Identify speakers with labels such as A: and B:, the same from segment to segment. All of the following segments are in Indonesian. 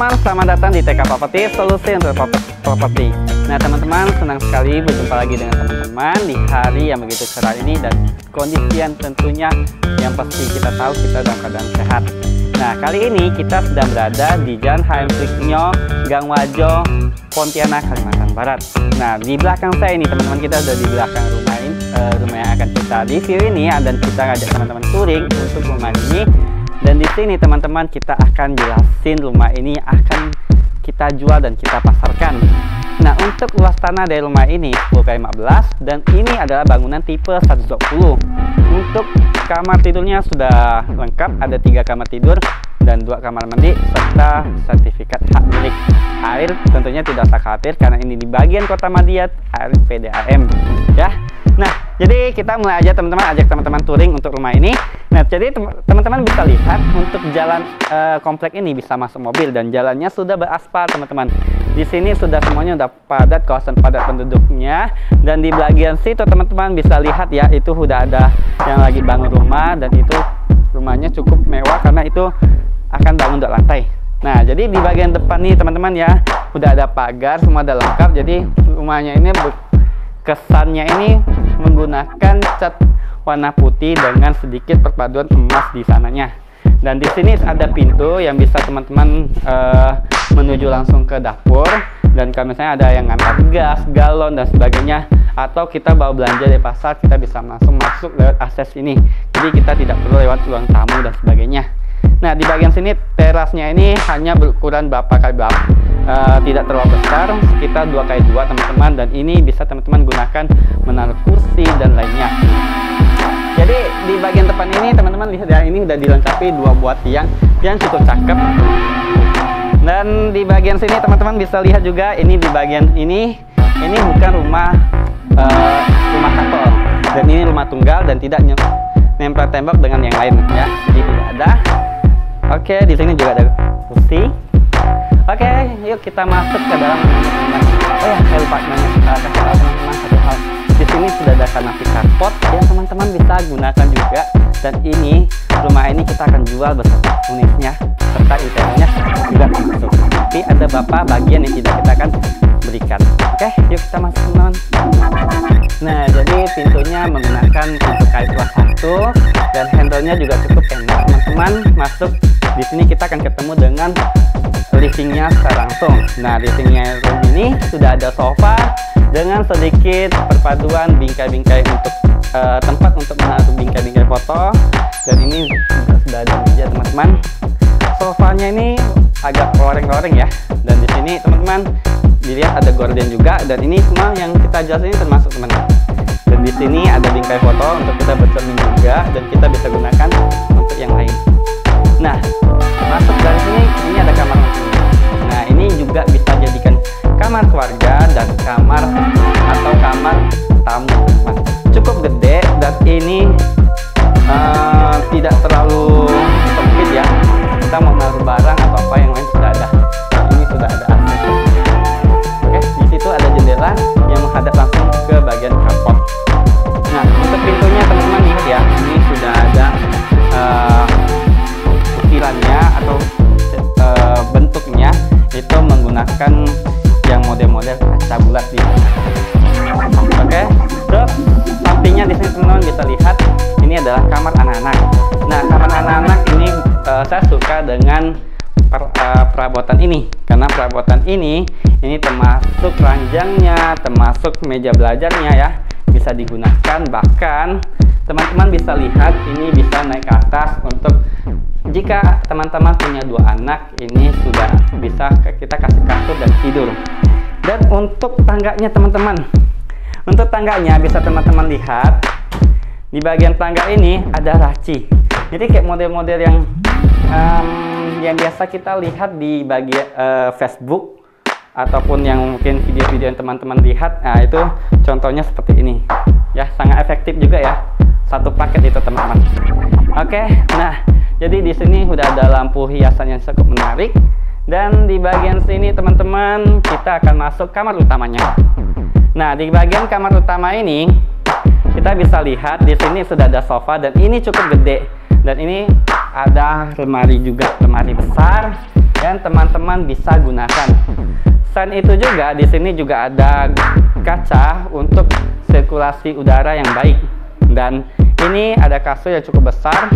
A: teman-teman, selamat datang di TK Property, solusi untuk properti. Nah teman-teman, senang sekali berjumpa lagi dengan teman-teman di hari yang begitu cerah ini dan kondisi yang tentunya yang pasti kita tahu kita dalam keadaan sehat. Nah kali ini kita sedang berada di Jalan HM Triknyo, Gang Wajo, Pontianak, Kalimantan Barat. Nah di belakang saya ini teman-teman, kita sudah di belakang rumah ini, rumah yang akan kita review ini, dan kita ngajak teman-teman touring untuk rumah ini. Dan di sini teman-teman kita akan jelasin rumah ini akan kita jual dan kita pasarkan. Nah untuk luas tanah dari rumah ini 10x15 dan ini adalah bangunan tipe 120. Untuk kamar tidurnya sudah lengkap, ada 3 kamar tidur dan 2 kamar mandi serta sertifikat hak milik. Air tentunya tidak usah khawatir karena ini di bagian Kota Madiat, air PDAM ya. Nah jadi kita mulai aja teman-teman, ajak teman-teman touring untuk rumah ini. Nah jadi teman-teman bisa lihat untuk jalan komplek ini bisa masuk mobil dan jalannya sudah beraspal teman-teman. Di sini sudah semuanya udah padat, kawasan padat penduduknya, dan di bagian situ teman-teman bisa lihat ya, itu sudah ada yang lagi bangun rumah dan itu rumahnya cukup mewah karena itu akan bangun 2 lantai. Nah jadi di bagian depan nih teman-teman ya, udah ada pagar, semua ada lengkap. Jadi rumahnya ini kesannya ini menggunakan cat warna putih dengan sedikit perpaduan emas di sananya. Dan di sini ada pintu yang bisa teman-teman menuju langsung ke dapur. Dan kalau misalnya ada yang ngantar gas, galon dan sebagainya, atau kita bawa belanja dari pasar, kita bisa langsung masuk lewat akses ini. Jadi kita tidak perlu lewat ruang tamu dan sebagainya. Nah di bagian sini terasnya ini hanya berukuran berapa kali berapa, tidak terlalu besar, sekitar 2x2 teman-teman, dan ini bisa teman-teman gunakan menaruh kursi dan lainnya. Jadi di bagian depan ini teman-teman lihat ya, ini udah dilengkapi 2 buah tiang yang cukup cakep. Dan di bagian sini teman-teman bisa lihat juga, ini di bagian ini bukan rumah couple, dan ini rumah tunggal dan tidak nempel tembok dengan yang lain ya, jadi tidak ada. Oke, di sini juga ada kursi. Oke, yuk kita masuk ke dalam. Oh ya, saya lupa kasih tahu teman-teman satu hal. Di sini sudah ada kanopi carport yang teman-teman bisa gunakan juga. Dan ini rumah ini kita akan jual beserta unitnya serta interiornya juga masuk. Tapi ada beberapa bagian yang tidak kita akan berikan. Oke, yuk kita masuk teman-teman. Nah, jadi pintunya menggunakan pintu kayu kelas 1 dan handle-nya juga cukup enak teman-teman. Masuk di sini kita akan ketemu dengan livingnya secara langsung. Nah, livingnya ini sudah ada sofa dengan sedikit perpaduan bingkai-bingkai untuk tempat untuk menaruh bingkai-bingkai foto, dan ini sudah ada meja teman-teman. Sofanya ini agak loreng-loreng ya, dan di sini teman-teman dilihat ada gorden juga, dan ini semua yang kita jelas ini termasuk teman-teman. Dan di sini ada bingkai foto untuk kita bercermin juga, dan kita bisa gunakan untuk yang lain. Nah, masuk dari sini, ini ada kamar mandi. Nah, ini juga bisa jadikan kamar keluarga dan kamar atau kamar tamu teman-teman. Cukup gede dan ini tidak terlalu sempit ya. Kita mau naruh barang atau apa yang lain sudah ada. Ini sudah ada akses. Oke, di situ ada jendela yang menghadap langsung ke bagian carport. Nah, untuk pintunya teman-teman lihat ya, ini sudah ada ukirannya atau bentuknya itu menggunakan yang model-model kaca bulat di sini. Oke, terus sampingnya di sini teman-teman bisa lihat ini adalah kamar anak-anak. Nah, kamar anak-anak ini saya suka dengan perabotan ini karena perabotan ini termasuk ranjangnya, termasuk meja belajarnya ya, bisa digunakan. Bahkan teman-teman bisa lihat ini bisa naik ke atas untuk jika teman-teman punya 2 anak, ini sudah bisa kita kasih kasur dan tidur. Dan untuk tangganya teman-teman, untuk tangganya bisa teman-teman lihat di bagian tangga ini ada laci. Jadi kayak model-model yang biasa kita lihat di bagian Facebook ataupun yang mungkin video-video yang teman-teman lihat. Nah itu contohnya seperti ini ya, sangat efektif juga ya, satu paket itu teman-teman. Oke, nah jadi di sini sudah ada lampu hiasan yang cukup menarik, dan di bagian sini teman-teman kita akan masuk kamar utamanya. Nah di bagian kamar utama ini kita bisa lihat di sini sudah ada sofa dan ini cukup gede, dan ini ada lemari juga, lemari besar dan teman-teman bisa gunakan. Selain itu juga di sini juga ada kaca untuk sirkulasi udara yang baik, dan ini ada kasur yang cukup besar.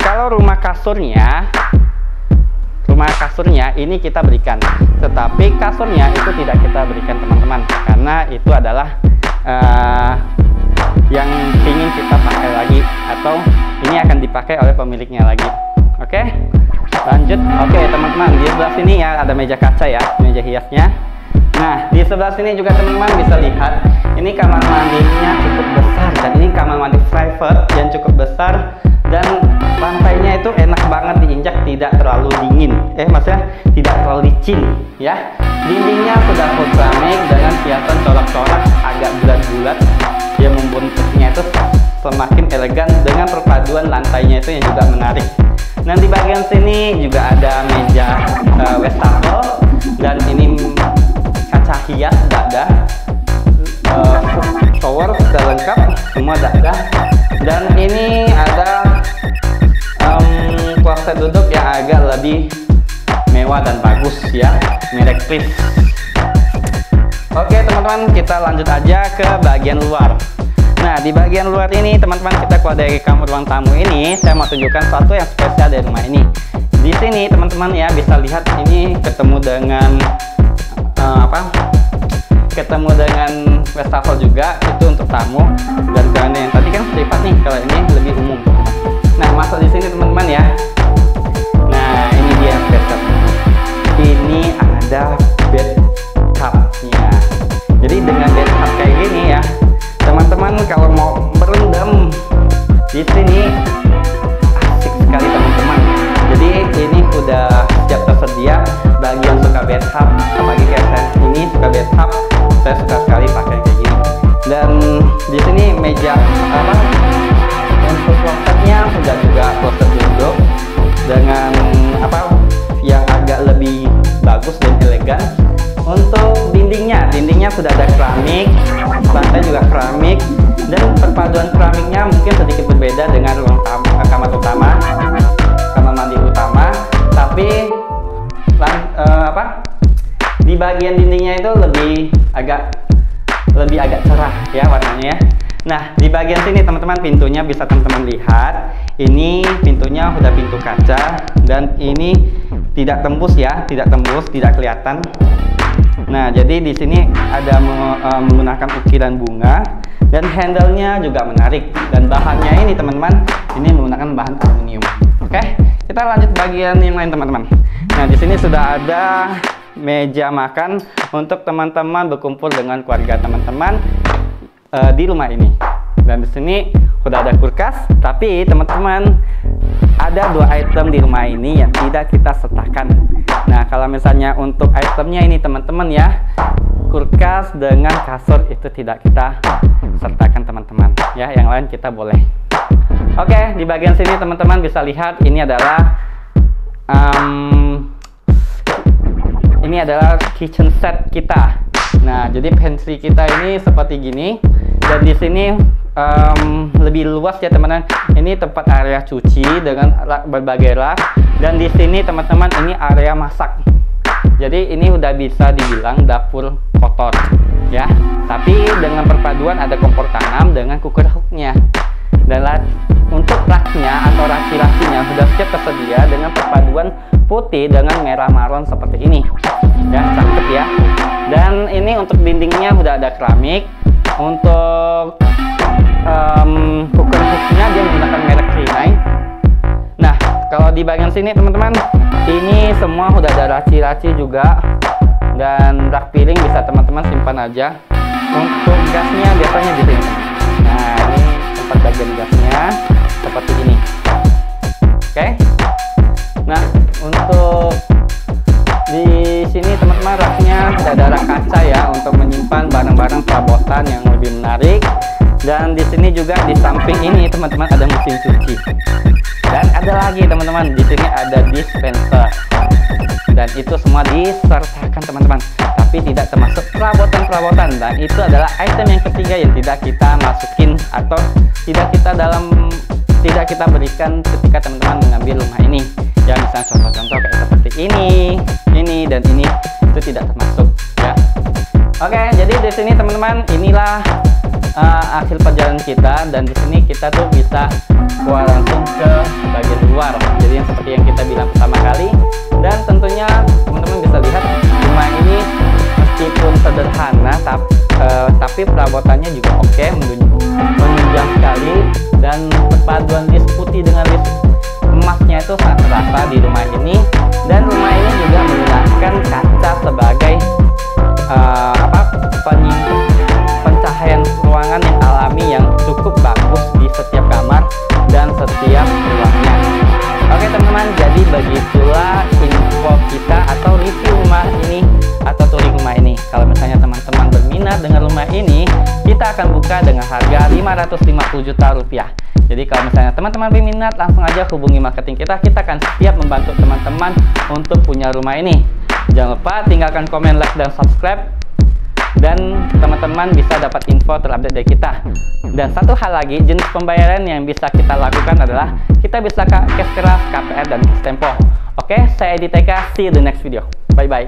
A: Kalau rumah kasurnya ini kita berikan, tetapi kasurnya itu tidak kita berikan teman-teman, karena itu adalah yang ingin kita pakai lagi, atau ini akan dipakai oleh pemiliknya lagi. Oke, lanjut. Oke teman-teman, di sebelah sini ya ada meja kaca ya, meja hiasnya. Nah, di sebelah sini juga teman-teman bisa lihat, ini kamar mandinya cukup besar, dan ini kamar mandi private yang cukup besar, dan lantainya itu enak banget diinjak, tidak terlalu dingin, maksudnya tidak terlalu licin ya. Dindingnya sudah full keramik dengan hiasan corak-corak agak bulat-bulat yang membentuknya itu semakin elegan, dengan perpaduan lantainya itu yang juga menarik. Nah, di bagian sini juga ada meja wastafel, dan ini kaca hias sudah ada, shower sudah lengkap, semua sudah ada, dan ini ada kloset duduk yang agak lebih mewah dan bagus ya, merek Cliff. Oke teman-teman, kita lanjut aja ke bagian luar. Nah, di bagian luar ini teman-teman, kita keluar dari kamar ruang tamu ini, saya mau tunjukkan sesuatu yang spesial dari rumah ini. Di sini teman-teman ya bisa lihat, ini ketemu dengan ketemu dengan wastafel juga, itu untuk tamu, dan karena yang tadi kan privat nih, kalau ini lebih umum. Nah, masuk di sini teman-teman ya. Nah, ini dia spesial. Ini ada bathtubnya. Jadi dengan bathtub kayak gini ya, teman-teman kalau mau berendam di sini asik sekali teman-teman. Jadi ini udah siap tersedia bagi yang suka bathtub, apalagi kayak saya ini suka bathtub, saya suka sekali pakai kayak gini. Dan di sini meja untuk klosetnya sudah juga kloset duduk dengan yang agak lebih bagus dan elegan. Untuk dindingnya sudah ada keramik, lantai juga keramik, dan perpaduan keramiknya mungkin sedikit berbeda dengan ruang tamu, kamar utama, kamar mandi utama, tapi di bagian dindingnya itu lebih agak cerah ya warnanya ya. Nah, di bagian sini teman-teman, pintunya bisa teman-teman lihat, ini pintunya udah pintu kaca, dan ini tidak tembus ya, tidak kelihatan. Nah, jadi di sini ada menggunakan ukiran bunga, dan handle-nya juga menarik, dan bahannya ini teman-teman, ini menggunakan bahan aluminium. Oke, kita lanjut bagian yang lain teman-teman. Nah, di sini sudah ada meja makan untuk teman-teman berkumpul dengan keluarga teman-teman di rumah ini. Dan di sini sudah ada kulkas, tapi teman-teman ada 2 item di rumah ini yang tidak kita sertakan. Nah, kalau misalnya untuk itemnya ini teman-teman ya, kulkas dengan kasur itu tidak kita sertakan teman-teman ya, yang lain kita boleh. Oke, di bagian sini teman-teman bisa lihat, ini adalah kitchen set kita. Nah, jadi pantry kita ini seperti gini, dan di sini lebih luas ya teman-teman. Ini tempat area cuci dengan berbagai rak, dan di sini teman-teman ini area masak. Jadi ini udah bisa dibilang dapur kotor ya, tapi dengan perpaduan ada kompor tanam dengan cooker hooknya, dan untuk raknya atau laci-lacinya sudah siap tersedia dengan perpaduan putih dengan merah marun seperti ini ya, cakep ya. Dan ini untuk dindingnya sudah ada keramik. Untuk cooker hooknya dia menggunakan merek Rinnai. Nah, kalau di bagian sini teman-teman, ini semua udah ada laci-laci juga, dan rak piring bisa teman-teman simpan aja. Untuk gasnya biasanya di sini. Nah, ini tempat bagian gasnya seperti ini. Oke. Nah, untuk di sini teman-teman raknya sudah ada rak kaca ya, untuk menyimpan barang-barang perabotan yang lebih menarik. Dan di sini juga di samping ini teman-teman ada mesin cuci. Dan ada lagi teman-teman, di sini ada dispenser. Dan itu semua disertakan teman-teman, tapi tidak termasuk perabotan-perabotan. Dan itu adalah item yang ketiga yang tidak kita masukin, atau tidak tidak kita berikan ketika teman-teman mengambil rumah ini. Ya, misalnya contoh-contoh kayak seperti ini dan ini itu tidak termasuk ya. Oke, jadi di sini teman-teman inilah hasil perjalanan kita, dan di sini kita tuh bisa keluar langsung ke bagian luar. Jadi yang seperti yang kita bilang pertama kali, dan tentunya teman-teman bisa lihat rumah ini meskipun sederhana tapi perabotannya juga oke, menunjang sekali, dan perpaduan list putih dengan list emasnya itu sangat terasa di rumah ini. Dan rumah ini juga menggunakan kaca sebagai pencahayaan ruangan yang alami yang cukup bagus di setiap kamar dan setiap ruangnya. Oke teman-teman, jadi begitulah info kita atau review rumah ini atau touring rumah ini. Kalau misalnya teman-teman berminat dengan rumah ini, kita akan buka dengan harga 550 juta rupiah. Jadi kalau misalnya teman-teman berminat, langsung aja hubungi marketing kita akan siap membantu teman-teman untuk punya rumah ini. Jangan lupa tinggalkan komen, like, dan subscribe, dan teman-teman bisa dapat info terupdate dari kita. Dan satu hal lagi, jenis pembayaran yang bisa kita lakukan adalah kita bisa cash keras, KPR, dan cash tempo. Oke, saya Edi TK, see you the next video. Bye bye.